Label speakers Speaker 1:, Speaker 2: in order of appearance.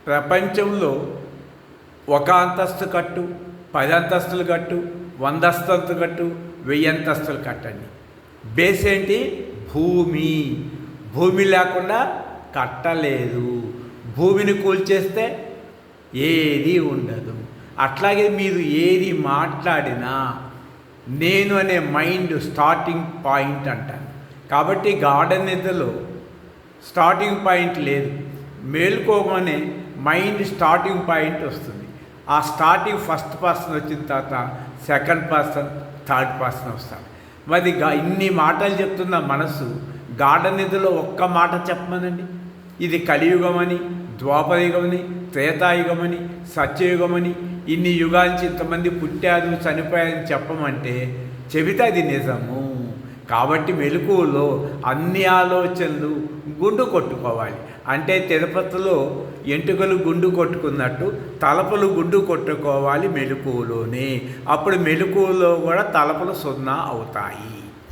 Speaker 1: ప్రపంచంలో ఒక అంతస్తు కట్టు, 10 అంతస్తులు కట్టు, 100 అంతస్తులు కట్టు, 1000 అంతస్తులు కట్టండి. బేస్ ఏంటి? భూమి. భూమి లేకుండా కట్టలేదు. భూమిని కూల్చేస్తే ఏది ఉండదు. అట్లాగే మీరు ఏది మాట్లాడినా నేను అనే మైండ్ స్టార్టింగ్ పాయింట్ అంటాను. కాబట్టి గార్డెన్ నిద్రలో స్టార్టింగ్ పాయింట్ లేదు. మేలుకోగానే మైండ్ స్టార్టింగ్ పాయింట్ వస్తుంది. ఆ స్టార్టింగ్ ఫస్ట్ పర్సన్ వచ్చిన తర్వాత సెకండ్ పర్సన్, థర్డ్ పర్సన్ వస్తాడు. మరి ఇన్ని మాటలు చెప్తున్న మనసు గార్డెన్ నిద్రలో ఒక్క మాట చెప్పమనండి. ఇది కలియుగమని, ద్వాపరయుగమని, త్రేతాయుగమని, సత్యయుగమని, ఇన్ని యుగాల నుంచి ఇంతమంది పుట్టారు చనిపోయారని చెప్పమంటే చెబితే అది నిజము. కాబట్టి మెలకువలో అన్ని ఆలోచనలు గుండు కొట్టుకోవాలి. అంటే తిరుపతిలో ఎంటుకలు గుండు కొట్టుకున్నట్టు తలపులు గుండు కొట్టుకోవాలి మెలకువలోనే. అప్పుడు మెలకువలో కూడా తలపులు 0 అవుతాయి.